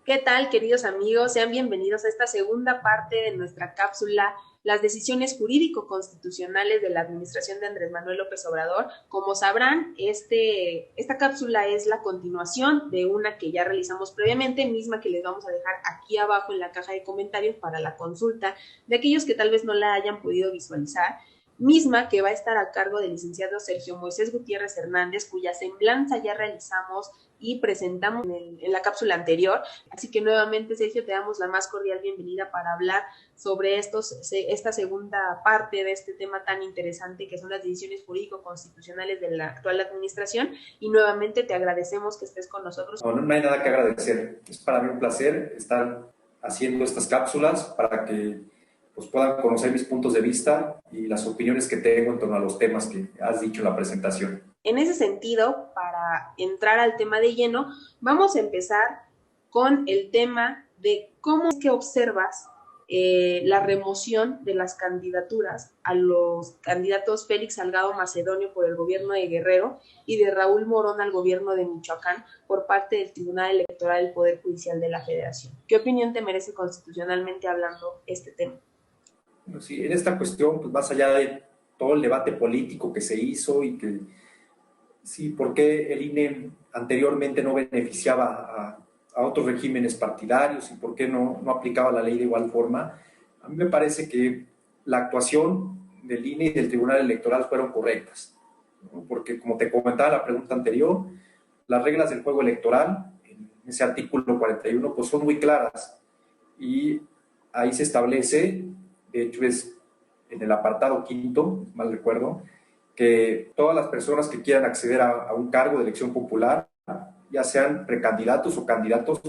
¿Qué tal, queridos amigos? Sean bienvenidos a esta segunda parte de nuestra cápsula, las decisiones jurídico-constitucionales de la administración de Andrés Manuel López Obrador. Como sabrán, esta cápsula es la continuación de una que ya realizamos previamente, misma que les vamos a dejar aquí abajo en la caja de comentarios para la consulta de aquellos que tal vez no la hayan podido visualizar, misma que va a estar a cargo del licenciado Sergio Moisés Gutiérrez Hernández, cuya semblanza ya realizamos y presentamos en la cápsula anterior. Así que nuevamente, Sergio, te damos la más cordial bienvenida para hablar sobre esta segunda parte de este tema tan interesante que son las decisiones jurídico-constitucionales de la actual administración, y nuevamente te agradecemos que estés con nosotros. No hay nada que agradecer. Es para mí un placer estar haciendo estas cápsulas para que puedan conocer mis puntos de vista y las opiniones que tengo en torno a los temas que has dicho en la presentación. En ese sentido, para entrar al tema de lleno, vamos a empezar con el tema de cómo es que observas la remoción de las candidaturas a los candidatos Félix Salgado Macedonio por el gobierno de Guerrero y de Raúl Morón al gobierno de Michoacán por parte del Tribunal Electoral del Poder Judicial de la Federación. ¿Qué opinión te merece constitucionalmente hablando este tema? Bueno, sí, en esta cuestión, más allá de todo el debate político que se hizo y que sí, ¿por qué el INE anteriormente no beneficiaba a otros regímenes partidarios y por qué no aplicaba la ley de igual forma? A mí me parece que la actuación del INE y del Tribunal Electoral fueron correctas, ¿no? Porque, como te comentaba en la pregunta anterior, las reglas del juego electoral, en ese artículo 41, pues son muy claras y ahí se establece, de hecho es en el apartado quinto, mal recuerdo, que todas las personas que quieran acceder a un cargo de elección popular, ya sean precandidatos o candidatos,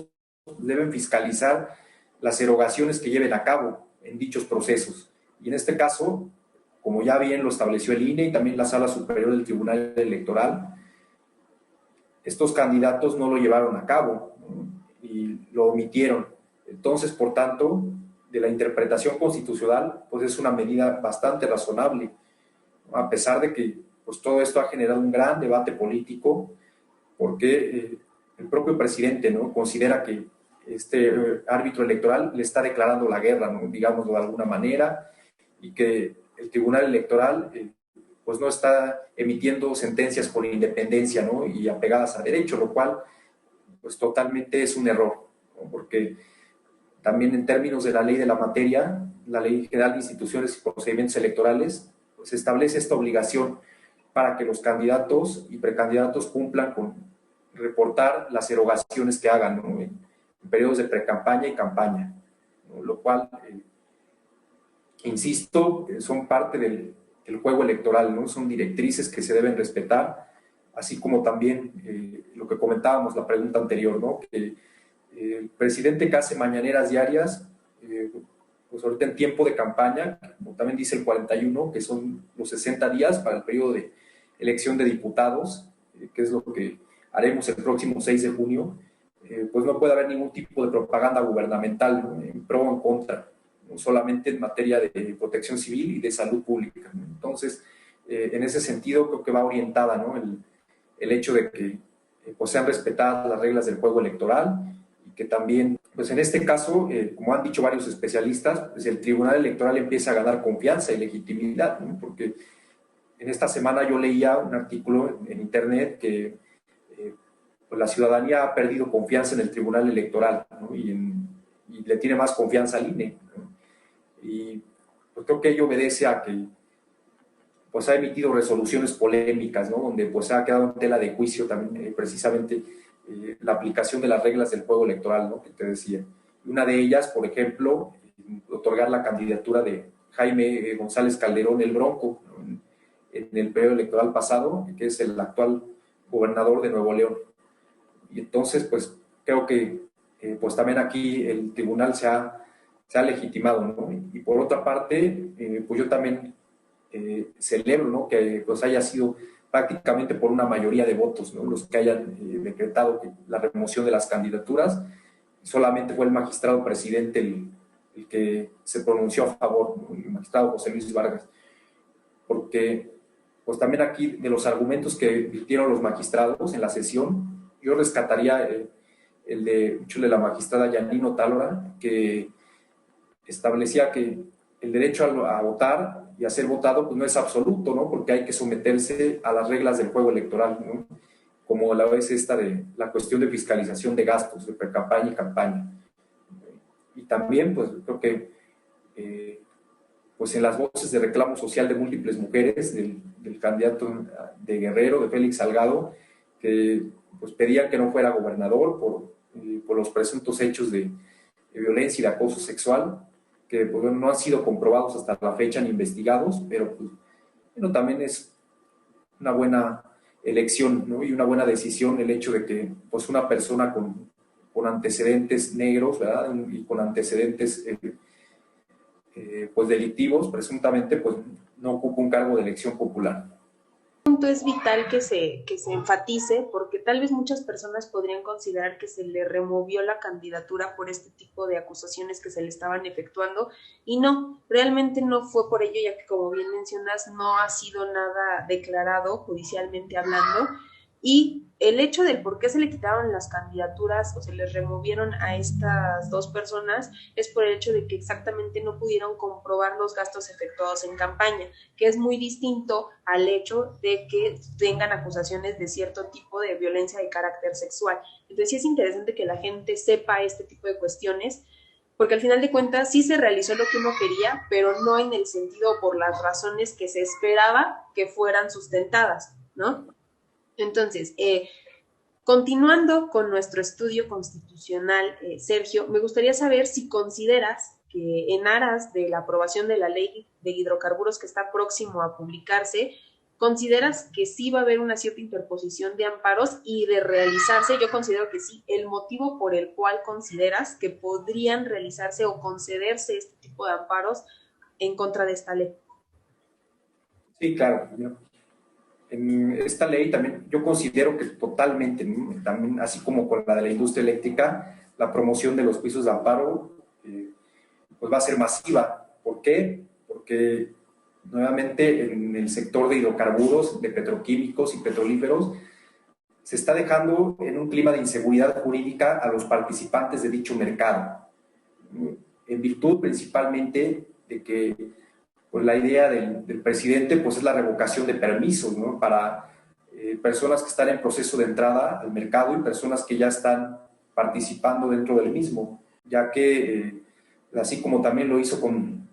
deben fiscalizar las erogaciones que lleven a cabo en dichos procesos. Y en este caso, como ya bien lo estableció el INE y también la Sala Superior del Tribunal Electoral, estos candidatos no lo llevaron a cabo, ¿no? Y lo omitieron. Entonces, por tanto, de la interpretación constitucional, pues es una medida bastante razonable, a pesar de que pues, todo esto ha generado un gran debate político, porque el propio presidente, ¿no?, considera que este árbitro electoral le está declarando la guerra, ¿no?, digámoslo de alguna manera, y que el Tribunal Electoral pues no está emitiendo sentencias por independencia, ¿no?, y apegadas a derecho, lo cual pues totalmente es un error, ¿no?, porque también en términos de la ley de la materia, la Ley General de Instituciones y Procedimientos Electorales, pues establece esta obligación para que los candidatos y precandidatos cumplan con reportar las erogaciones que hagan, ¿no?, en periodos de precampaña y campaña, ¿no?, lo cual, insisto, son parte del juego electoral, ¿no?, son directrices que se deben respetar, así como también lo que comentábamos la pregunta anterior, ¿no?, que el presidente que hace mañaneras diarias, pues ahorita en tiempo de campaña, como también dice el 41, que son los 60 días para el periodo de elección de diputados, que es lo que haremos el próximo 6 de junio, pues no puede haber ningún tipo de propaganda gubernamental, ¿no?, en pro o en contra, no solamente en materia de protección civil y de salud pública, ¿no? Entonces, en ese sentido creo que va orientada, ¿no?, el hecho de que pues sean respetadas las reglas del juego electoral, y que también, pues en este caso, como han dicho varios especialistas, pues el Tribunal Electoral empieza a ganar confianza y legitimidad, ¿no?, porque en esta semana yo leía un artículo en internet que pues la ciudadanía ha perdido confianza en el Tribunal Electoral, ¿no?, y le tiene más confianza al INE, ¿no? Y pues creo que ello obedece a que pues ha emitido resoluciones polémicas, ¿no?, donde pues ha quedado en tela de juicio también precisamente la aplicación de las reglas del juego electoral, ¿no?, que te decía. Una de ellas, por ejemplo, otorgar la candidatura de Jaime González Calderón el Bronco, ¿no?, en el periodo electoral pasado, que es el actual gobernador de Nuevo León. Y entonces, pues creo que pues también aquí el tribunal se ha legitimado, ¿no? Y por otra parte, pues yo también celebro, ¿no?, que pues haya sido prácticamente por una mayoría de votos, ¿no?, los que hayan decretado que la remoción de las candidaturas. Solamente fue el magistrado presidente el que se pronunció a favor, ¿no?, el magistrado José Luis Vargas, porque pues también aquí de los argumentos que virtieron los magistrados en la sesión, yo rescataría el de la magistrada Yanino Tálora, que establecía que el derecho a votar y a ser votado pues no es absoluto, ¿no? Porque hay que someterse a las reglas del juego electoral, ¿no? Como la vez esta de la cuestión de fiscalización de gastos de precampaña y campaña. Y también, pues creo que pues en las voces de reclamo social de múltiples mujeres, del candidato de Guerrero, de Félix Salgado, que pues pedían que no fuera gobernador por los presuntos hechos de violencia y de acoso sexual, que pues, no han sido comprobados hasta la fecha ni investigados, pero pues, bueno, también es una buena elección, ¿no? Y una buena decisión el hecho de que pues, una persona con antecedentes negros, ¿verdad? Y con antecedentes pues delictivos, presuntamente, pues no ocupa un cargo de elección popular. Punto es vital que se enfatice, porque tal vez muchas personas podrían considerar que se le removió la candidatura por este tipo de acusaciones que se le estaban efectuando, y no, realmente no fue por ello, ya que como bien mencionas, no ha sido nada declarado judicialmente hablando, y el hecho del por qué se le quitaron las candidaturas o se les removieron a estas dos personas es por el hecho de que exactamente no pudieron comprobar los gastos efectuados en campaña, que es muy distinto al hecho de que tengan acusaciones de cierto tipo de violencia de carácter sexual. Entonces sí es interesante que la gente sepa este tipo de cuestiones, porque al final de cuentas sí se realizó lo que uno quería, pero no en el sentido por las razones que se esperaba que fueran sustentadas, ¿no? Entonces, continuando con nuestro estudio constitucional, Sergio, me gustaría saber si consideras que en aras de la aprobación de la ley de hidrocarburos que está próximo a publicarse, ¿consideras que sí va a haber una cierta interposición de amparos y de realizarse? Yo considero que sí. ¿El motivo por el cual consideras que podrían realizarse o concederse este tipo de amparos en contra de esta ley? Sí, claro. En esta ley también yo considero que totalmente, ¿no? También así como con la de la industria eléctrica, la promoción de los juicios de amparo pues va a ser masiva. ¿Por qué? Porque nuevamente en el sector de hidrocarburos, de petroquímicos y petrolíferos, se está dejando en un clima de inseguridad jurídica a los participantes de dicho mercado, en virtud principalmente de que pues la idea del presidente pues es la revocación de permisos, ¿no? Para personas que están en proceso de entrada al mercado y personas que ya están participando dentro del mismo, ya que así como también lo hizo en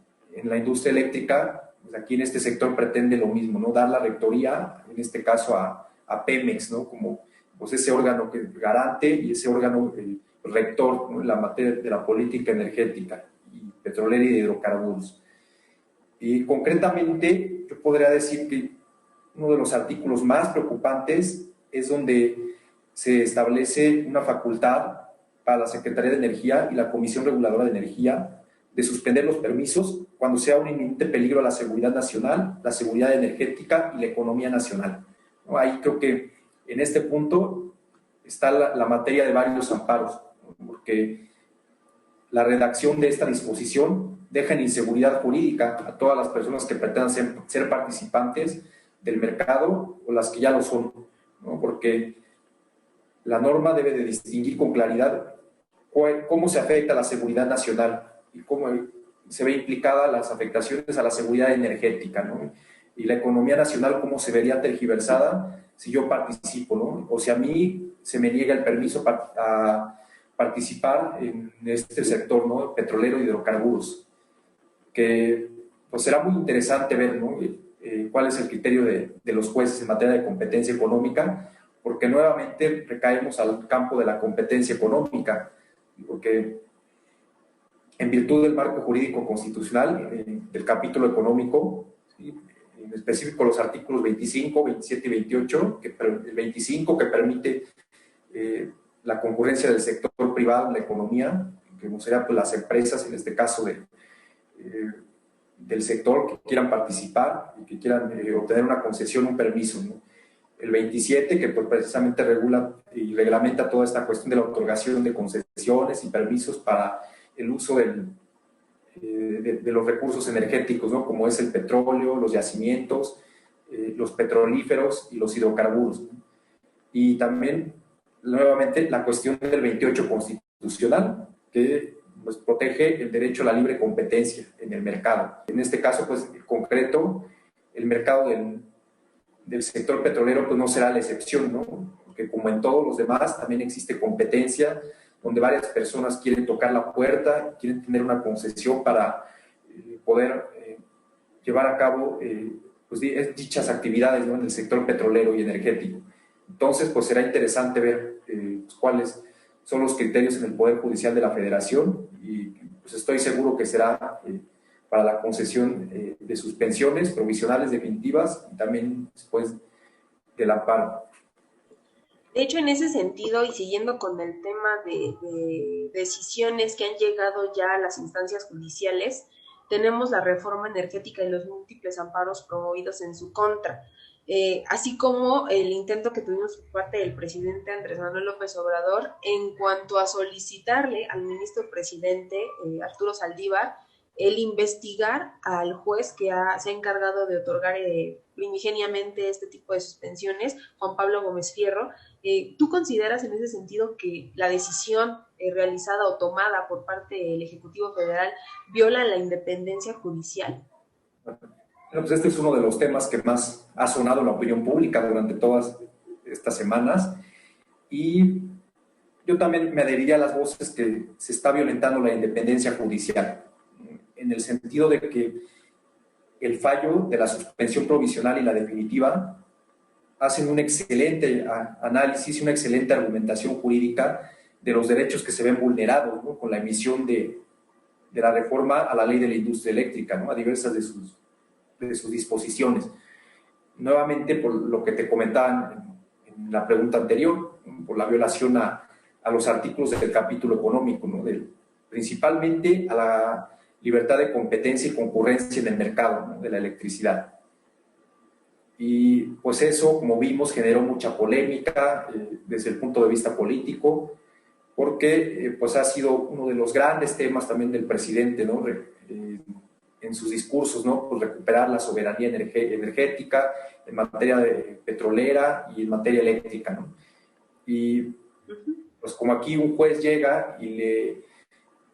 la industria eléctrica, pues aquí en este sector pretende lo mismo, ¿no? Dar la rectoría, en este caso a Pemex, ¿no? Como pues ese órgano que garante y ese órgano rector, ¿no? En la materia de la política energética y petrolera y de hidrocarburos. Y concretamente, yo podría decir que uno de los artículos más preocupantes es donde se establece una facultad para la Secretaría de Energía y la Comisión Reguladora de Energía de suspender los permisos cuando sea un inminente peligro a la seguridad nacional, la seguridad energética y la economía nacional. ¿No? Ahí creo que en este punto está la materia de varios amparos, ¿no? Porque la redacción de esta disposición deja en inseguridad jurídica a todas las personas que pretendan ser participantes del mercado o las que ya lo son, ¿no? Porque la norma debe de distinguir con claridad cómo se afecta a la seguridad nacional y cómo se ve implicada las afectaciones a la seguridad energética, ¿no? Y la economía nacional, cómo se vería tergiversada si yo participo, ¿no? O si a mí se me niega el permiso a participar en este sector, ¿no? Petrolero y hidrocarburos, que pues será muy interesante ver, ¿no? Cuál es el criterio de los jueces en materia de competencia económica, porque nuevamente recaemos al campo de la competencia económica, porque en virtud del marco jurídico constitucional, del capítulo económico, ¿sí? En específico los artículos 25, 27 y 28, el 25 que permite la concurrencia del sector privado en la economía, que serían pues, las empresas, en este caso del sector que quieran participar y que quieran obtener una concesión, un permiso, ¿no? El 27, que pues, precisamente regula y reglamenta toda esta cuestión de la otorgación de concesiones y permisos para el uso de los recursos energéticos, ¿no? Como es el petróleo, los yacimientos, los petrolíferos y los hidrocarburos, ¿no? Y también nuevamente la cuestión del 28 constitucional, que pues, protege el derecho a la libre competencia en el mercado. En este caso, pues en concreto, el mercado del sector petrolero pues no será la excepción, ¿no? Porque como en todos los demás, también existe competencia, donde varias personas quieren tocar la puerta, quieren tener una concesión para poder llevar a cabo pues, dichas actividades, ¿no? En el sector petrolero y energético. Entonces, pues será interesante ver pues, cuáles son los criterios en el Poder Judicial de la Federación y pues estoy seguro que será para la concesión de suspensiones provisionales definitivas y también después del amparo. De hecho, en ese sentido, y siguiendo con el tema de decisiones que han llegado ya a las instancias judiciales, tenemos la reforma energética y los múltiples amparos promovidos en su contra, así como el intento que tuvimos por parte del presidente Andrés Manuel López Obrador en cuanto a solicitarle al ministro presidente Arturo Saldívar el investigar al juez que se ha encargado de otorgar primigeniamente este tipo de suspensiones, Juan Pablo Gómez Fierro. ¿Tú consideras en ese sentido que la decisión realizada o tomada por parte del Ejecutivo Federal viola la independencia judicial? Bueno, pues este es uno de los temas que más ha sonado en la opinión pública durante todas estas semanas y yo también me adheriría a las voces que se está violentando la independencia judicial, en el sentido de que el fallo de la suspensión provisional y la definitiva hacen un excelente análisis y una excelente argumentación jurídica de los derechos que se ven vulnerados, ¿no? Con la emisión de la reforma a la ley de la industria eléctrica, ¿no? A diversas de sus disposiciones. Nuevamente, por lo que te comentaban en la pregunta anterior, por la violación a los artículos del capítulo económico, ¿no? Principalmente a la libertad de competencia y concurrencia en el mercado, ¿no? De la electricidad. Y pues eso, como vimos, generó mucha polémica desde el punto de vista político, porque pues ha sido uno de los grandes temas también del presidente, ¿no? En sus discursos, ¿no? Pues recuperar la soberanía energética en materia petrolera y en materia eléctrica, ¿no? Y pues como aquí un juez llega y le,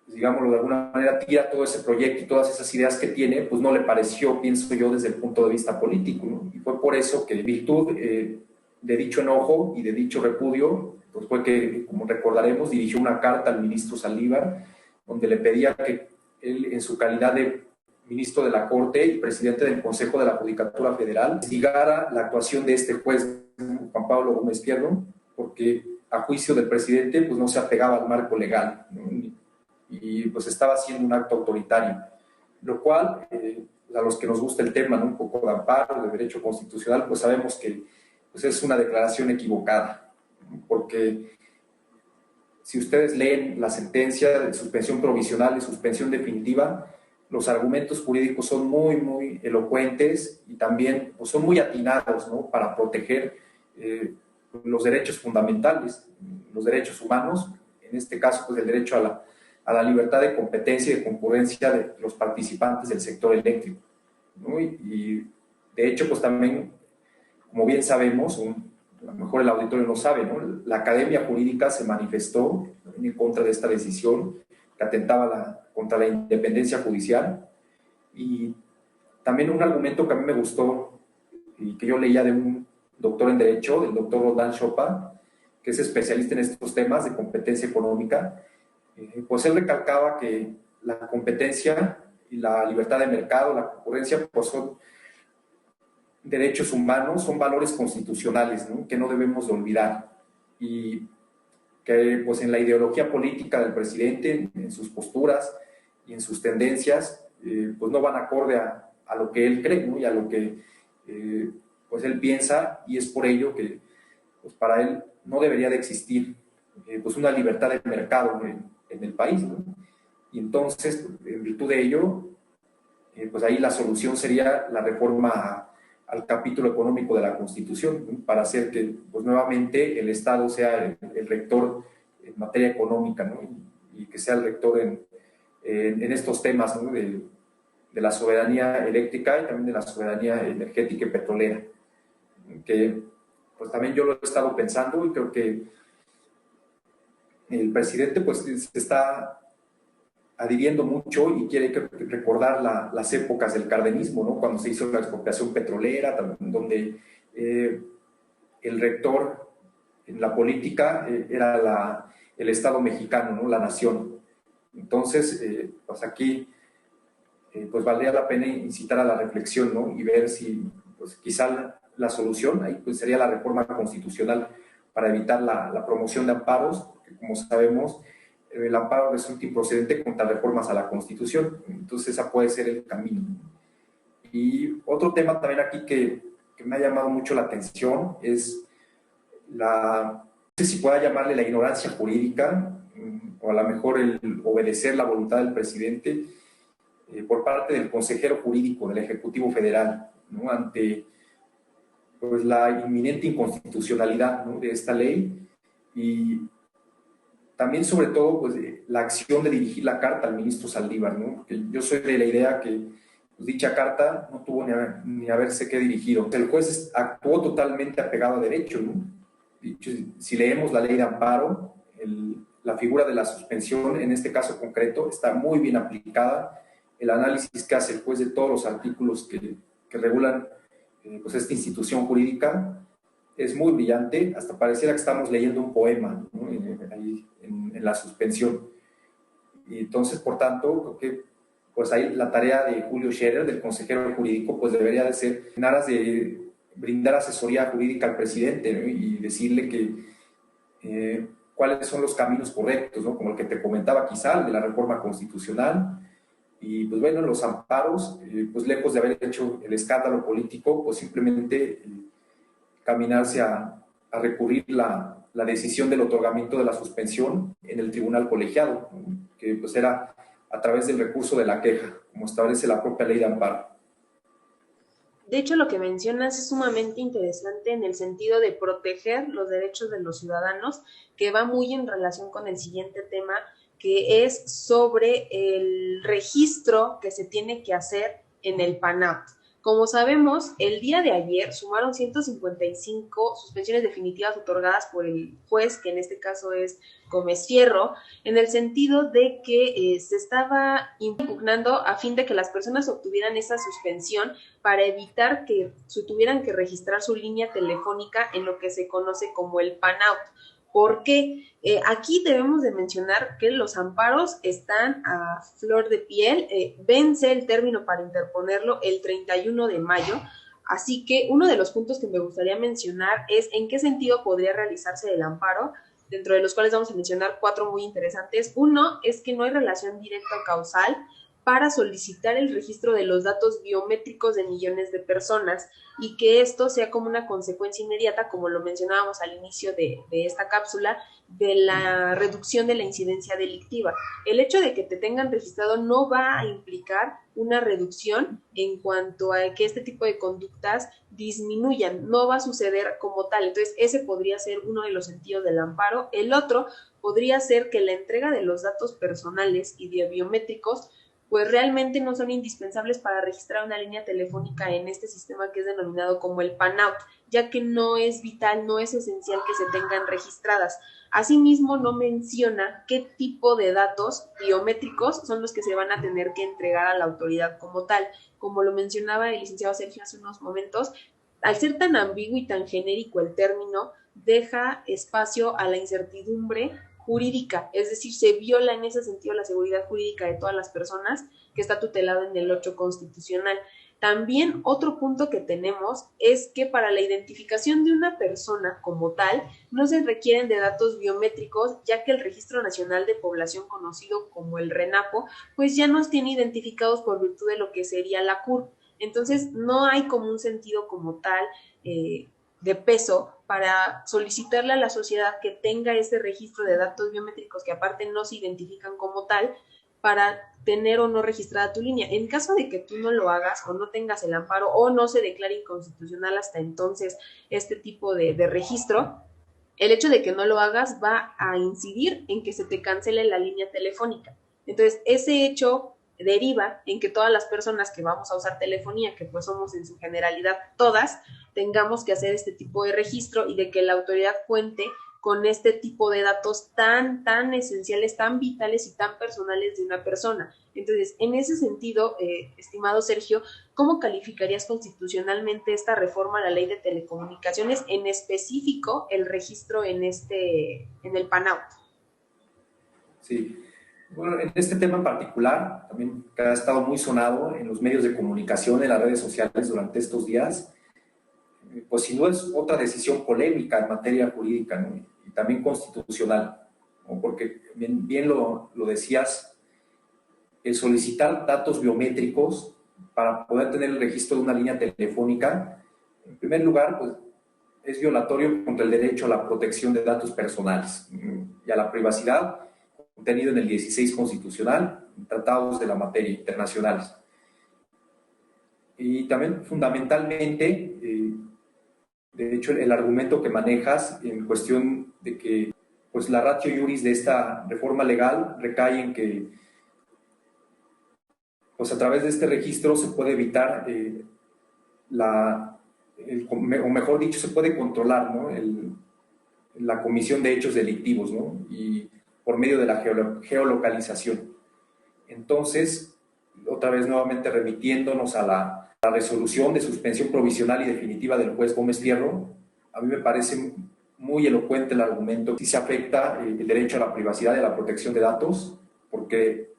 digámoslo de alguna manera, tira todo ese proyecto y todas esas ideas que tiene, pues no le pareció, pienso yo, desde el punto de vista político, ¿no? Y fue por eso que, en virtud de dicho enojo y de dicho repudio, pues fue que, como recordaremos, dirigió una carta al ministro Saldívar, donde le pedía que él, en su calidad de ministro de la Corte y presidente del Consejo de la Judicatura Federal, investigara la actuación de este juez, Juan Pablo Gómez Fierro, porque a juicio del presidente pues no se apegaba al marco legal, ¿no? Y pues estaba haciendo un acto autoritario, lo cual a los que nos gusta el tema, ¿no? Un poco de amparo, de derecho constitucional, pues sabemos que pues es una declaración equivocada, ¿no? Porque si ustedes leen la sentencia de suspensión provisional y suspensión definitiva, los argumentos jurídicos son muy, muy elocuentes y también pues, son muy atinados, ¿no? Para proteger los derechos fundamentales, los derechos humanos, en este caso pues el derecho a la libertad de competencia y de concurrencia de los participantes del sector eléctrico, ¿no? Y de hecho, pues también, como bien sabemos, a lo mejor el auditorio no sabe, ¿no? La Academia Jurídica se manifestó en contra de esta decisión que atentaba contra la independencia judicial y también un argumento que a mí me gustó y que yo leía de un doctor en Derecho, del doctor Roland Chopin, que es especialista en estos temas de competencia económica, pues él recalcaba que la competencia y la libertad de mercado, la concurrencia, pues son derechos humanos, son valores constitucionales, ¿no? Que no debemos de olvidar y que pues en la ideología política del presidente, en sus posturas y en sus tendencias, pues no van acorde a lo que él cree, ¿no? Y a lo que pues él piensa, y es por ello que pues para él no debería de existir pues una libertad de mercado en el país, ¿no? Y entonces, en virtud de ello, pues ahí la solución sería la reforma al capítulo económico de la Constitución, ¿no? Para hacer que pues nuevamente el Estado sea el rector en materia económica, ¿no? Y que sea el rector en estos temas, ¿no? de la soberanía eléctrica y también de la soberanía energética y petrolera, que pues también yo lo he estado pensando y creo que el presidente pues se está adhiriendo mucho y quiere recordar las épocas del cardenismo, ¿no? Cuando se hizo la expropiación petrolera, donde el rector en la política era el Estado mexicano, ¿no? La nación. Entonces, pues aquí pues valdría la pena incitar a la reflexión, ¿no? Y ver si pues, quizá la solución ahí pues, sería la reforma constitucional para evitar la promoción de amparos, porque como sabemos, el amparo resulta improcedente contra reformas a la Constitución. Entonces, esa puede ser el camino. Y otro tema también aquí que me ha llamado mucho la atención es no sé si pueda llamarle la ignorancia jurídica, o a lo mejor el obedecer la voluntad del presidente por parte del consejero jurídico del Ejecutivo Federal, ¿no? Ante pues, la inminente inconstitucionalidad, ¿no? de esta ley, y también sobre todo pues, la acción de dirigir la carta al ministro Saldívar, ¿no? Porque yo soy de la idea que pues, dicha carta no tuvo ni haberse qué dirigido. El juez actuó totalmente apegado a derecho, ¿no? Si leemos la ley de amparo, la figura de la suspensión, en este caso concreto, está muy bien aplicada. El análisis que hace el juez de todos los artículos que regulan pues esta institución jurídica es muy brillante, hasta pareciera que estamos leyendo un poema, ¿no? Ahí en la suspensión. Y entonces, por tanto, creo que pues ahí la tarea de Julio Scherer, del consejero jurídico, pues debería de ser en aras de brindar asesoría jurídica al presidente, ¿no? Y decirle que cuáles son los caminos correctos, ¿no? Como el que te comentaba quizá, el de la reforma constitucional. Y pues bueno, los amparos, pues lejos de haber hecho el escándalo político, pues simplemente caminarse a recurrir la decisión del otorgamiento de la suspensión en el tribunal colegiado, ¿no? Que pues era a través del recurso de la queja, como establece la propia ley de amparo. De hecho, lo que mencionas es sumamente interesante en el sentido de proteger los derechos de los ciudadanos, que va muy en relación con el siguiente tema, que es sobre el registro que se tiene que hacer en el PANAT. Como sabemos, el día de ayer sumaron 155 suspensiones definitivas otorgadas por el juez, que en este caso es Gómez Fierro, en el sentido de que se estaba impugnando a fin de que las personas obtuvieran esa suspensión para evitar que tuvieran que registrar su línea telefónica en lo que se conoce como el PANOUT. ¿Por qué? Aquí debemos de mencionar que los amparos están a flor de piel, vence el término para interponerlo el 31 de mayo, así que uno de los puntos que me gustaría mencionar es en qué sentido podría realizarse el amparo, dentro de los cuales vamos a mencionar 4 muy interesantes. Uno es que no hay relación directa o causal para solicitar el registro de los datos biométricos de millones de personas y que esto sea como una consecuencia inmediata, como lo mencionábamos al inicio de esta cápsula, de la reducción de la incidencia delictiva. El hecho de que te tengan registrado no va a implicar una reducción en cuanto a que este tipo de conductas disminuyan, no va a suceder como tal. Entonces, ese podría ser uno de los sentidos del amparo. El otro podría ser que la entrega de los datos personales y de biométricos pues realmente no son indispensables para registrar una línea telefónica en este sistema que es denominado como el PANOUT, ya que no es vital, no es esencial que se tengan registradas. Asimismo, no menciona qué tipo de datos biométricos son los que se van a tener que entregar a la autoridad como tal. Como lo mencionaba el licenciado Sergio hace unos momentos, al ser tan ambiguo y tan genérico el término, deja espacio a la incertidumbre jurídica, es decir, se viola en ese sentido la seguridad jurídica de todas las personas que está tutelado en el 8 constitucional. También otro punto que tenemos es que para la identificación de una persona como tal no se requieren de datos biométricos, ya que el Registro Nacional de Población, conocido como el RENAPO, pues ya nos tiene identificados por virtud de lo que sería la CURP. Entonces no hay como un sentido como tal de peso para solicitarle a la sociedad que tenga ese registro de datos biométricos que aparte no se identifican como tal para tener o no registrada tu línea. En caso de que tú no lo hagas o no tengas el amparo o no se declare inconstitucional hasta entonces este tipo de registro, el hecho de que no lo hagas va a incidir en que se te cancele la línea telefónica. Entonces, ese hecho deriva en que todas las personas que vamos a usar telefonía, que pues somos en su generalidad todas, tengamos que hacer este tipo de registro y de que la autoridad cuente con este tipo de datos tan esenciales, tan vitales y tan personales de una persona. Entonces, en ese sentido, estimado Sergio, ¿cómo calificarías constitucionalmente esta reforma a la ley de telecomunicaciones, en específico el registro en el PANAUT? Sí, bueno, en este tema en particular, también que ha estado muy sonado en los medios de comunicación, en las redes sociales durante estos días, pues si no es otra decisión polémica en materia jurídica, ¿no? Y también constitucional, ¿no? Porque bien lo decías, el solicitar datos biométricos para poder tener el registro de una línea telefónica, en primer lugar, pues es violatorio contra el derecho a la protección de datos personales y a la privacidad contenido en el 16 constitucional, tratados de la materia internacionales. Y también fundamentalmente, de hecho, el argumento que manejas en cuestión de que pues, la ratio iuris de esta reforma legal recae en que pues, a través de este registro se puede evitar o mejor dicho, se puede controlar, ¿no? La comisión de hechos delictivos, ¿no? Y por medio de la geolocalización. Entonces, otra vez nuevamente remitiéndonos a la resolución de suspensión provisional y definitiva del juez Gómez Fierro, a mí me parece muy elocuente el argumento si se afecta el derecho a la privacidad y a la protección de datos, porque,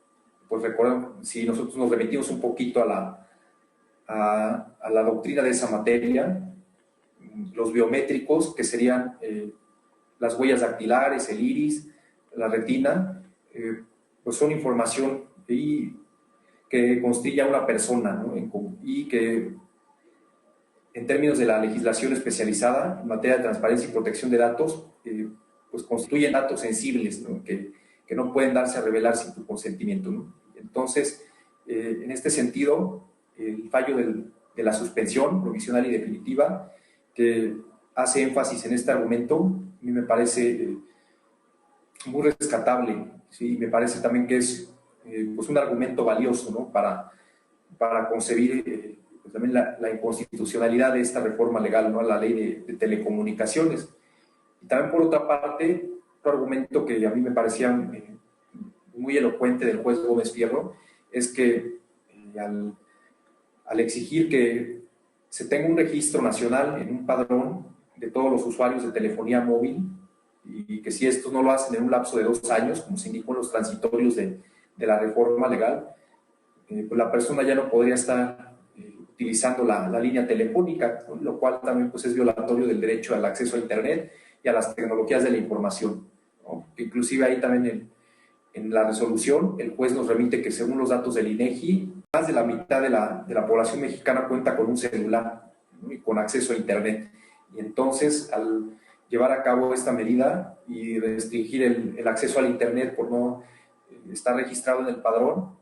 pues recuerden, si nosotros nos remitimos un poquito a la doctrina de esa materia, los biométricos, que serían las huellas dactilares, el iris, la retina, pues son información que constituye a una persona, ¿no? Y que en términos de la legislación especializada en materia de transparencia y protección de datos, pues constituyen datos sensibles, ¿no? Que no pueden darse a revelar sin tu consentimiento, ¿no? Entonces, en este sentido, el fallo de la suspensión provisional y definitiva, que hace énfasis en este argumento, a mí me parece muy rescatable, ¿sí? Me parece también que es pues un argumento valioso, ¿no? para concebir pues también la inconstitucionalidad de esta reforma legal, ¿no? A la ley de telecomunicaciones. Y también, por otra parte, otro argumento que a mí me parecía muy elocuente del juez Gómez Fierro es que al exigir que se tenga un registro nacional en un padrón de todos los usuarios de telefonía móvil, y que si estos no lo hacen en un lapso de 2 años, como se indicó en los transitorios de la reforma legal, pues la persona ya no podría estar utilizando la línea telefónica, ¿no? Lo cual también pues, es violatorio del derecho al acceso a Internet y a las tecnologías de la información, ¿no? Inclusive ahí también en la resolución el juez nos remite que según los datos del INEGI, más de la mitad de la población mexicana cuenta con un celular, ¿no? Y con acceso a Internet. Y entonces, al llevar a cabo esta medida y restringir el acceso al Internet por no estar registrado en el padrón,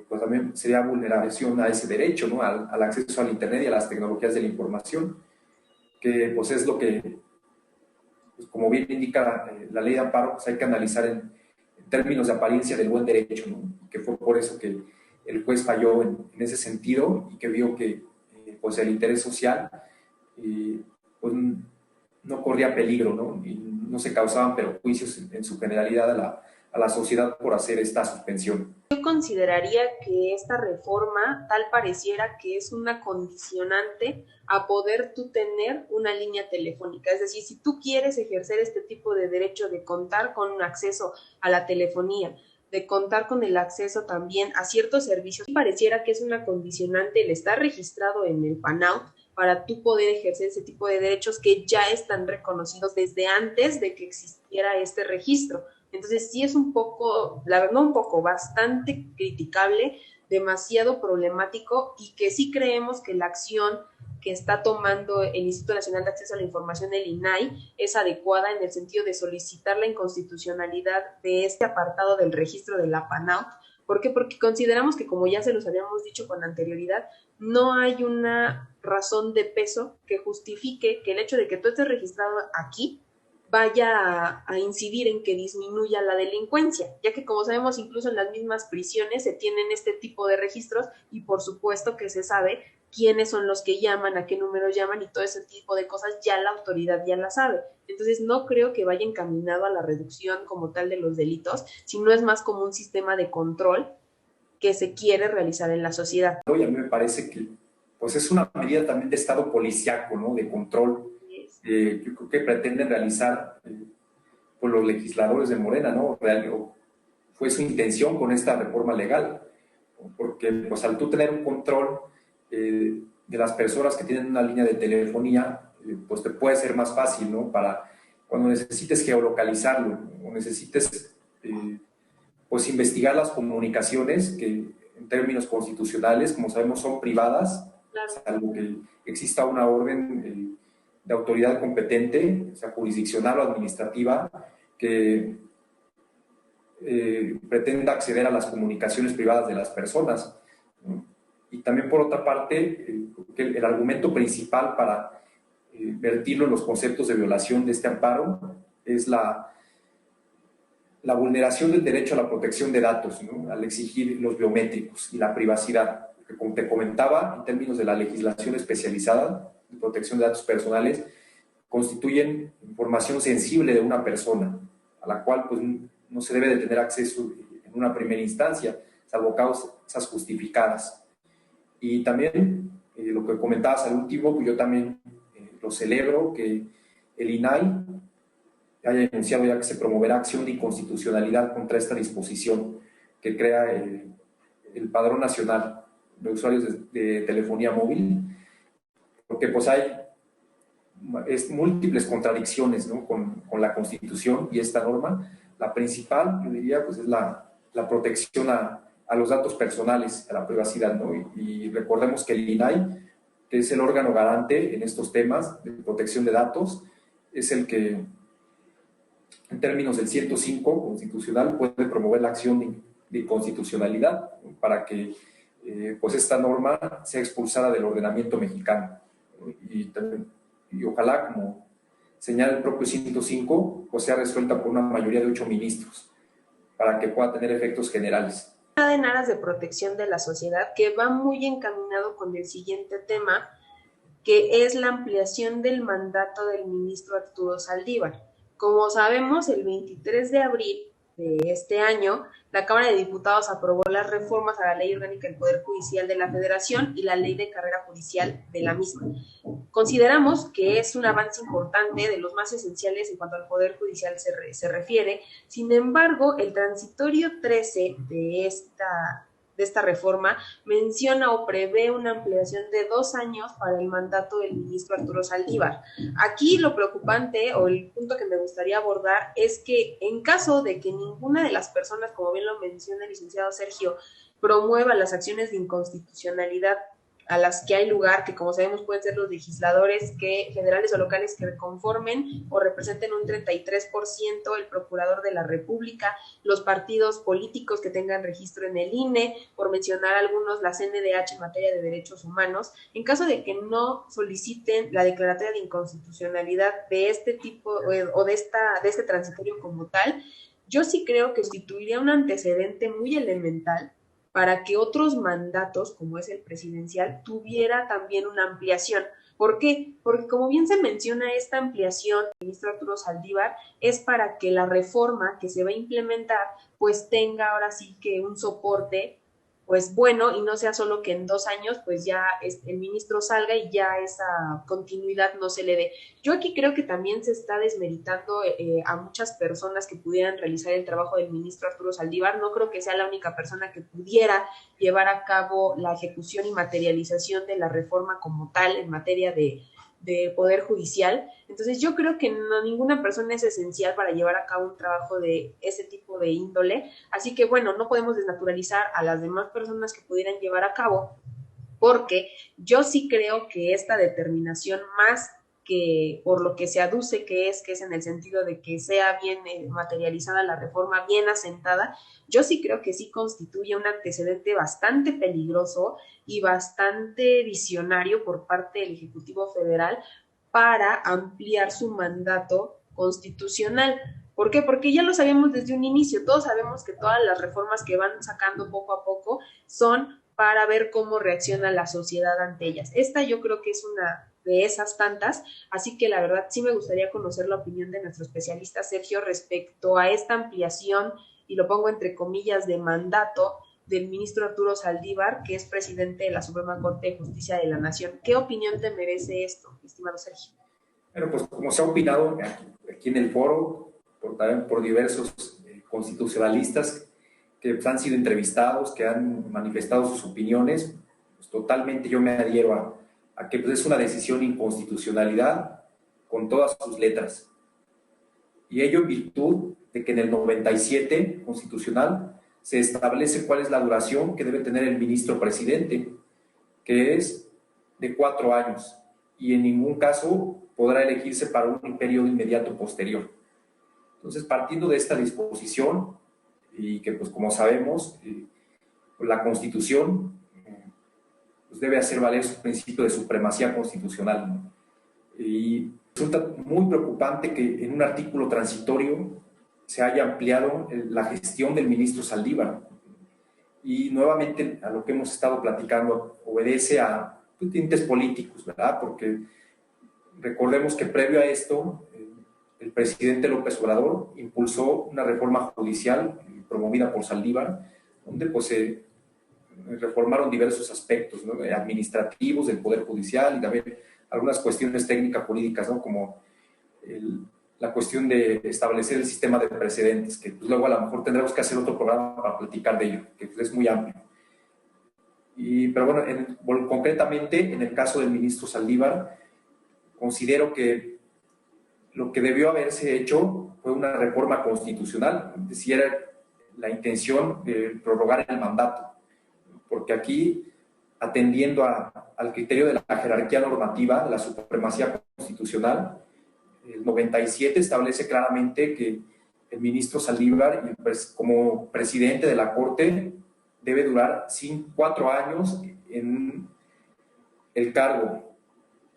pues también sería vulneración a ese derecho, ¿no? Al acceso al Internet y a las tecnologías de la información, que pues es lo que, pues, como bien indica la ley de amparo, pues hay que analizar en términos de apariencia del buen derecho, ¿no? Que fue por eso que el juez falló en ese sentido y que vio que pues el interés social pues no corría peligro, ¿no? Y no se causaban perjuicios en su generalidad a la sociedad por hacer esta suspensión. Yo consideraría que esta reforma tal pareciera que es una condicionante a poder tú tener una línea telefónica. Es decir, si tú quieres ejercer este tipo de derecho de contar con un acceso a la telefonía, de contar con el acceso también a ciertos servicios, pareciera que es una condicionante el estar registrado en el PANAUT para tú poder ejercer ese tipo de derechos que ya están reconocidos desde antes de que existiera este registro. Entonces sí es un poco, la verdad un poco, bastante criticable, demasiado problemático, y que sí creemos que la acción que está tomando el Instituto Nacional de Acceso a la Información, el INAI, es adecuada en el sentido de solicitar la inconstitucionalidad de este apartado del registro de la PANAUT. ¿Por qué? Porque consideramos que, como ya se los habíamos dicho con anterioridad, no hay una razón de peso que justifique que el hecho de que tú estés registrado aquí vaya a incidir en que disminuya la delincuencia, ya que, como sabemos, incluso en las mismas prisiones se tienen este tipo de registros, y por supuesto que se sabe quiénes son los que llaman, a qué números llaman y todo ese tipo de cosas ya la autoridad ya la sabe. Entonces no creo que vaya encaminado a la reducción como tal de los delitos, sino es más como un sistema de control que se quiere realizar en la sociedad. Y a mí me parece que pues es una medida también de estado policíaco, ¿no? De control, yo creo que pretenden realizar pues los legisladores de Morena, ¿no? Fue su intención con esta reforma legal, porque pues al tú tener un control de las personas que tienen una línea de telefonía, pues te puede ser más fácil, ¿no? Para cuando necesites geolocalizarlo o necesites pues investigar las comunicaciones que en términos constitucionales, como sabemos, son privadas, Claro. salvo que exista una orden de autoridad competente, o sea, jurisdiccional o administrativa, que pretenda acceder a las comunicaciones privadas de las personas, ¿no? Y también, por otra parte, el argumento principal para vertirlo en los conceptos de violación de este amparo es la vulneración del derecho a la protección de datos, ¿no? Al exigir los biométricos y la privacidad, que como te comentaba, en términos de la legislación especializada de protección de datos personales, constituyen información sensible de una persona, a la cual pues, no se debe de tener acceso en una primera instancia, salvo causas justificadas. Y también, lo que comentabas al último, pues yo también lo celebro, que el INAI haya anunciado ya que se promoverá acción de inconstitucionalidad contra esta disposición que crea el Padrón Nacional de Usuarios de Telefonía Móvil, porque pues hay múltiples contradicciones, ¿no? con la Constitución y esta norma. La principal, yo diría, pues es la protección a los datos personales, a la privacidad, ¿no? Y recordemos que el INAI, que es el órgano garante en estos temas de protección de datos, es el que, en términos del 105 constitucional, puede promover la acción de constitucionalidad, ¿no? Para que pues esta norma sea expulsada del ordenamiento mexicano, ¿no? Y ojalá, como señala el propio 105, pues sea resuelta por una mayoría de 8 ministros, para que pueda tener efectos generales. En aras de protección de la sociedad, que va muy encaminado con el siguiente tema, que es la ampliación del mandato del ministro Arturo Saldívar. Como sabemos, el 23 de abril de este año, la Cámara de Diputados aprobó las reformas a la Ley Orgánica del Poder Judicial de la Federación y la Ley de Carrera Judicial de la misma. Consideramos que es un avance importante, de los más esenciales en cuanto al Poder Judicial se refiere. Sin embargo, el transitorio 13 de esta reforma menciona o prevé una ampliación de 2 años para el mandato del ministro Arturo Saldívar. Aquí lo preocupante o el punto que me gustaría abordar es que en caso de que ninguna de las personas, como bien lo menciona el licenciado Sergio, promueva las acciones de inconstitucionalidad a las que hay lugar, que como sabemos pueden ser los legisladores federales o locales que conformen o representen un 33%, el procurador de la República, los partidos políticos que tengan registro en el INE, por mencionar algunos, la CNDH en materia de derechos humanos. En caso de que no soliciten la declaratoria de inconstitucionalidad de este tipo o de este transitorio como tal, yo sí creo que constituiría un antecedente muy elemental para que otros mandatos, como es el presidencial, tuviera también una ampliación. ¿Por qué? Porque como bien se menciona, esta ampliación del ministro Arturo Saldívar es para que la reforma que se va a implementar pues tenga ahora sí que un soporte pues bueno, y no sea solo que en 2 años pues ya el ministro salga y ya esa continuidad no se le dé. Yo aquí creo que también se está desmeritando a muchas personas que pudieran realizar el trabajo del ministro Arturo Saldívar. No creo que sea la única persona que pudiera llevar a cabo la ejecución y materialización de la reforma como tal en materia de Poder Judicial. Entonces yo creo que ninguna persona es esencial para llevar a cabo un trabajo de ese tipo de índole, así que bueno, no podemos desnaturalizar a las demás personas que pudieran llevar a cabo, porque yo sí creo que esta determinación, más que por lo que se aduce que es en el sentido de que sea bien materializada la reforma, bien asentada, yo sí creo que sí constituye un antecedente bastante peligroso y bastante visionario por parte del Ejecutivo Federal para ampliar su mandato constitucional. ¿Por qué? Porque ya lo sabíamos desde un inicio, todos sabemos que todas las reformas que van sacando poco a poco son para ver cómo reacciona la sociedad ante ellas. Esta yo creo que es una de esas tantas, así que la verdad sí me gustaría conocer la opinión de nuestro especialista Sergio respecto a esta ampliación, y lo pongo entre comillas, de mandato del ministro Arturo Saldívar, que es presidente de la Suprema Corte de Justicia de la Nación. ¿Qué opinión te merece esto, estimado Sergio? Bueno, pues como se ha opinado aquí en el foro, también por diversos constitucionalistas que pues, han sido entrevistados, que han manifestado sus opiniones, pues totalmente yo me adhiero a que pues, es una decisión de inconstitucionalidad con todas sus letras. Y ello en virtud de que en el 97 constitucional se establece cuál es la duración que debe tener el ministro presidente, que es de 4 años, y en ningún caso podrá elegirse para un periodo inmediato posterior. Entonces, partiendo de esta disposición, y que pues como sabemos, la Constitución pues, debe hacer valer su principio de supremacía constitucional, ¿no? Y resulta muy preocupante que en un artículo transitorio se haya ampliado la gestión del ministro Saldívar. Y nuevamente a lo que hemos estado platicando obedece a tintes políticos, ¿verdad? Porque recordemos que previo a esto, el presidente López Obrador impulsó una reforma judicial promovida por Saldívar, donde pues se reformaron diversos aspectos, ¿no?, administrativos del Poder Judicial y también algunas cuestiones técnicas jurídicas, ¿no?, como la cuestión de establecer el sistema de precedentes, que pues, luego a lo mejor tendremos que hacer otro programa para platicar de ello, que pues, es muy amplio. Pero bueno, concretamente en el caso del ministro Saldívar, considero que lo que debió haberse hecho fue una reforma constitucional, si era la intención de prorrogar el mandato, porque aquí, atendiendo al criterio de la jerarquía normativa, la supremacía constitucional, el 97 establece claramente que el ministro Saldívar, como presidente de la Corte, debe durar 4 años en el cargo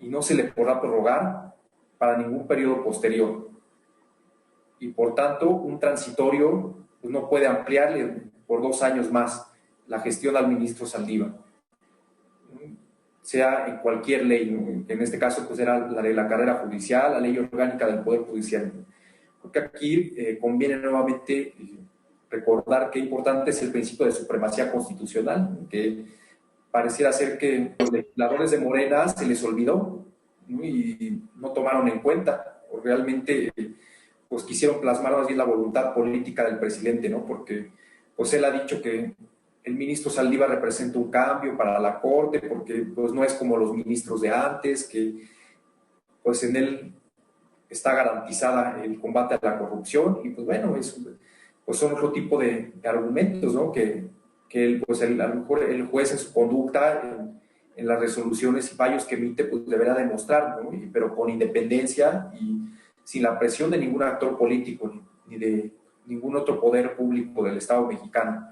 y no se le podrá prorrogar para ningún periodo posterior. Y por tanto, un transitorio pues, no puede ampliarle por 2 años más la gestión al ministro Saldívar, sea en cualquier ley, que en este caso pues era la de la carrera judicial, la ley orgánica del Poder Judicial. Porque aquí conviene nuevamente recordar qué importante es el principio de supremacía constitucional, que pareciera ser que los legisladores de Morena se les olvidó, ¿no?, y no tomaron en cuenta, o realmente pues quisieron plasmar más bien la voluntad política del presidente, ¿no?, porque pues él ha dicho que el ministro Saldívar representa un cambio para la Corte, porque pues no es como los ministros de antes, que pues en él está garantizada el combate a la corrupción, y pues bueno, pues son otro tipo de argumentos, ¿no?, que a lo mejor el juez en su conducta, en las resoluciones y fallos que emite, pues deberá demostrar, ¿no?, pero con independencia y sin la presión de ningún actor político ni de ningún otro poder público del Estado mexicano.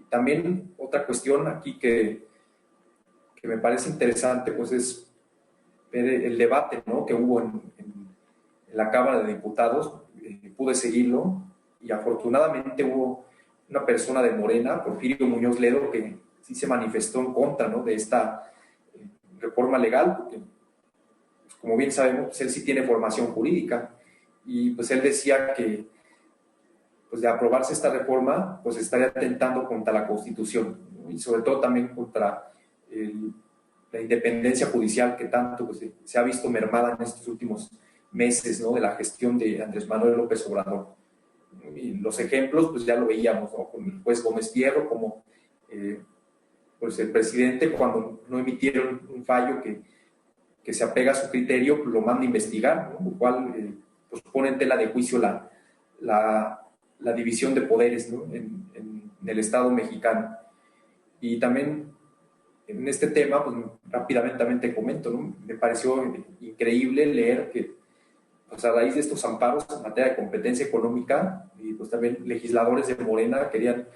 También otra cuestión aquí que me parece interesante, pues es ver el debate, ¿no?, que hubo en la Cámara de Diputados. Pude seguirlo y afortunadamente hubo una persona de Morena, Porfirio Muñoz Ledo, que sí se manifestó en contra, ¿no?, de esta reforma legal, porque pues, como bien sabemos, pues él sí tiene formación jurídica, y pues él decía que pues de aprobarse esta reforma, pues estaría atentando contra la Constitución, ¿no?, y sobre todo también contra la independencia judicial que tanto pues, se ha visto mermada en estos últimos meses, ¿no?, de la gestión de Andrés Manuel López Obrador. Y los ejemplos, pues ya lo veíamos, ¿no?, con el juez Gómez Fierro, como pues el presidente, cuando no emitieron un fallo que se apega a su criterio, pues lo manda a investigar, ¿no?, lo cual pues pone en tela de juicio la división de poderes, ¿no?, en el Estado mexicano. Y también en este tema, pues rápidamente también te comento, ¿no?, me pareció increíble leer que pues, a raíz de estos amparos en materia de competencia económica, y pues también legisladores de Morena querían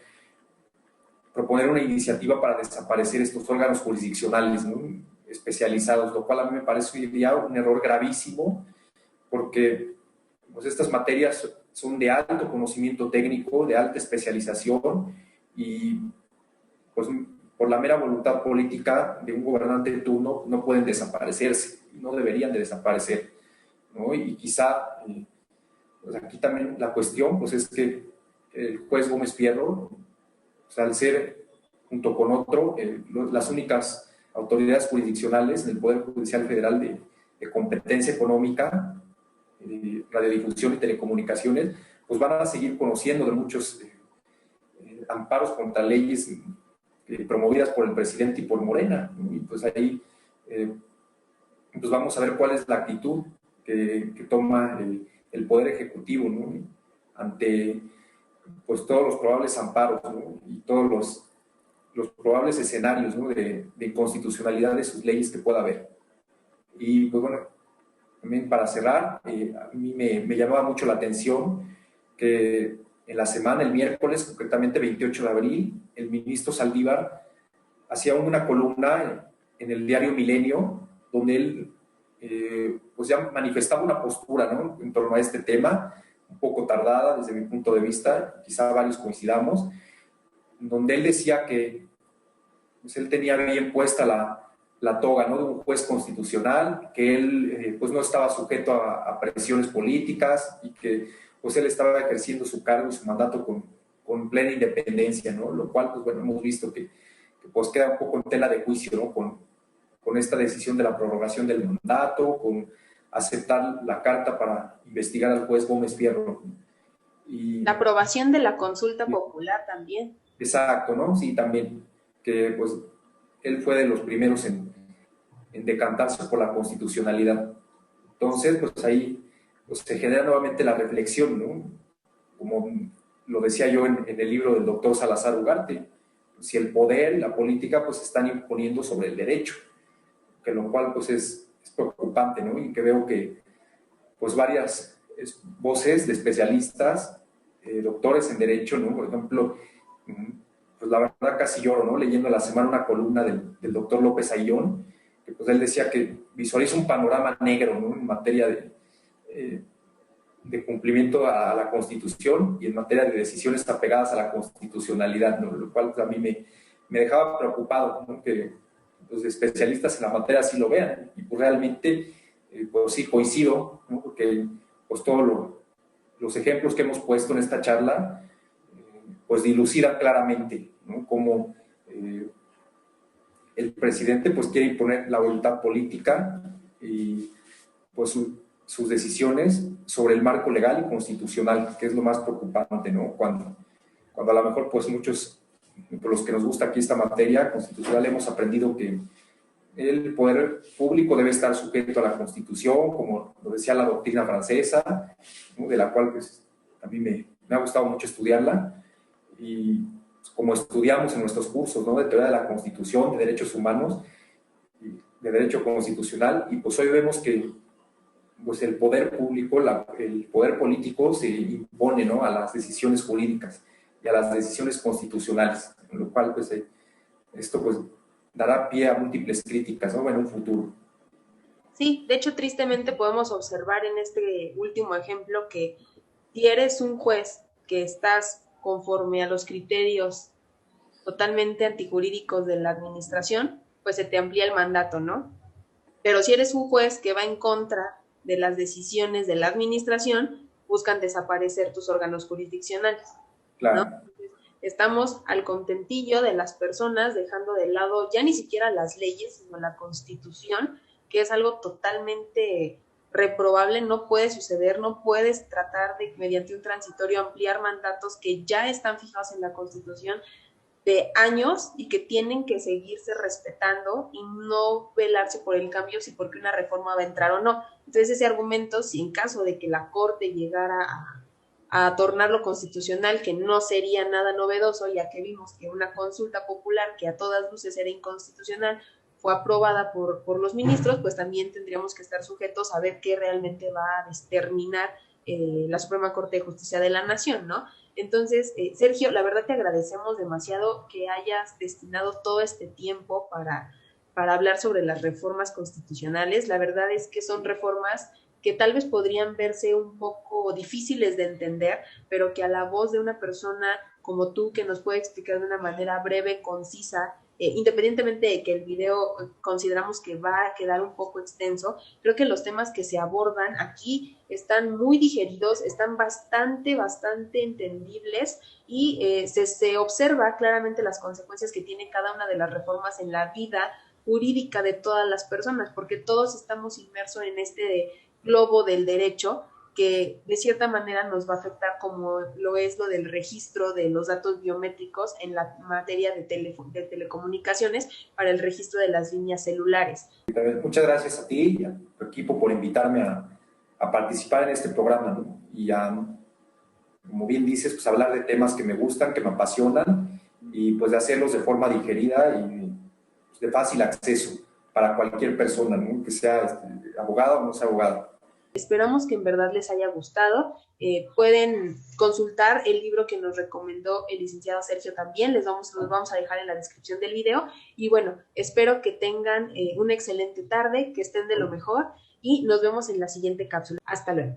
proponer una iniciativa para desaparecer estos órganos jurisdiccionales, ¿no?, especializados, lo cual a mí me parece hoy día un error gravísimo, porque pues, estas materias son de alto conocimiento técnico, de alta especialización, y pues por la mera voluntad política de un gobernante de turno no pueden desaparecerse, no deberían de desaparecer, ¿no? Y quizá pues aquí también la cuestión pues es que el juez Gómez Fierro, o sea, al ser junto con otro las únicas autoridades jurisdiccionales en el Poder Judicial Federal de competencia económica, radiodifusión y telecomunicaciones, pues van a seguir conociendo de muchos amparos contra leyes promovidas por el presidente y por Morena, ¿no? Y pues ahí pues vamos a ver cuál es la actitud que toma el Poder Ejecutivo, ¿no? Ante pues todos los probables amparos, ¿no? Y todos los probables escenarios, ¿no? de inconstitucionalidad de sus leyes que pueda haber. Y pues bueno, también para cerrar, a mí me llamaba mucho la atención que en la semana, el miércoles, concretamente 28 de abril, el ministro Saldívar hacía una columna en el diario Milenio, donde él pues ya manifestaba una postura, ¿no? En torno a este tema, un poco tardada desde mi punto de vista, quizá varios coincidamos, donde él decía que pues, él tenía bien puesta la toga, ¿no? De un juez constitucional, que él pues no estaba sujeto a presiones políticas y que pues él estaba ejerciendo su cargo y su mandato con plena independencia, ¿no? Lo cual, pues bueno, hemos visto que pues queda un poco en tela de juicio, ¿no? Con esta decisión de la prorrogación del mandato, con aceptar la carta para investigar al juez Gómez Fierro. Y la aprobación de la consulta popular también. Exacto, ¿no? Sí, también, que pues él fue de los primeros en decantarse por la constitucionalidad. Entonces, pues ahí pues, se genera nuevamente la reflexión, ¿no? Como lo decía yo en el libro del doctor Salazar Ugarte, si el poder y la política pues se están imponiendo sobre el derecho, que lo cual pues es preocupante, ¿no? Y que veo que pues varias voces de especialistas, doctores en derecho, ¿no? Por ejemplo, pues la verdad casi lloro, ¿no? Leyendo la semana una columna del doctor López Ayllón, que pues él decía que visualiza un panorama negro, ¿no? En materia de cumplimiento a la Constitución y en materia de decisiones apegadas a la constitucionalidad, ¿no? Lo cual pues, a mí me dejaba preocupado, ¿no? Que los especialistas en la materia así lo vean. Y pues realmente, pues sí coincido, ¿no? Porque pues todos los ejemplos que hemos puesto en esta charla, pues dilucidan claramente, ¿no? Cómo el presidente pues quiere imponer la voluntad política y pues sus decisiones sobre el marco legal y constitucional, que es lo más preocupante, ¿no? Cuando a lo mejor pues muchos, por los que nos gusta aquí esta materia constitucional, hemos aprendido que el poder público debe estar sujeto a la Constitución, como lo decía la doctrina francesa, ¿no? De la cual pues, a mí me ha gustado mucho estudiarla, y pues, como estudiamos en nuestros cursos, ¿no? De teoría de la Constitución, de derechos humanos, de derecho constitucional, y pues hoy vemos que pues el poder público, el poder político se impone, ¿no? A las decisiones jurídicas y a las decisiones constitucionales, con lo cual pues esto pues dará pie a múltiples críticas, ¿no? En un futuro. Sí, de hecho tristemente podemos observar en este último ejemplo que si eres un juez que estás conforme a los criterios totalmente antijurídicos de la administración, pues se te amplía el mandato, ¿no? Pero si eres un juez que va en contra de las decisiones de la administración, buscan desaparecer tus órganos jurisdiccionales, claro. ¿no? Estamos al contentillo de las personas, dejando de lado ya ni siquiera las leyes, sino la Constitución, que es algo totalmente reprobable, no puede suceder, no puedes tratar de, mediante un transitorio, ampliar mandatos que ya están fijados en la Constitución de años y que tienen que seguirse respetando y no velarse por el cambio si porque una reforma va a entrar o no. Entonces ese argumento, si en caso de que la Corte llegara a tornarlo constitucional, que no sería nada novedoso, ya que vimos que una consulta popular que a todas luces era inconstitucional fue aprobada por los ministros, pues también tendríamos que estar sujetos a ver qué realmente va a determinar la Suprema Corte de Justicia de la Nación, ¿no? Entonces, Sergio, la verdad te agradecemos demasiado que hayas destinado todo este tiempo para hablar sobre las reformas constitucionales. La verdad es que son reformas que tal vez podrían verse un poco difíciles de entender, pero que a la voz de una persona como tú, que nos puede explicar de una manera breve, concisa independientemente de que el video consideramos que va a quedar un poco extenso, creo que los temas que se abordan aquí están muy digeridos, están bastante entendibles y se observa claramente las consecuencias que tiene cada una de las reformas en la vida jurídica de todas las personas, porque todos estamos inmersos en este globo del derecho que de cierta manera nos va a afectar, como lo es lo del registro de los datos biométricos en la materia de telecomunicaciones para el registro de las líneas celulares. Muchas gracias a ti y a tu equipo por invitarme a participar en este programa, ¿no? Y como bien dices, pues hablar de temas que me gustan, que me apasionan y pues de hacerlos de forma digerida y pues, de fácil acceso para cualquier persona, ¿no? Que sea abogado o no sea abogado. Esperamos que en verdad les haya gustado. Pueden consultar el libro que nos recomendó el licenciado Sergio también, los vamos a dejar en la descripción del video. Y bueno, espero que tengan una excelente tarde, que estén de lo mejor y nos vemos en la siguiente cápsula. Hasta luego.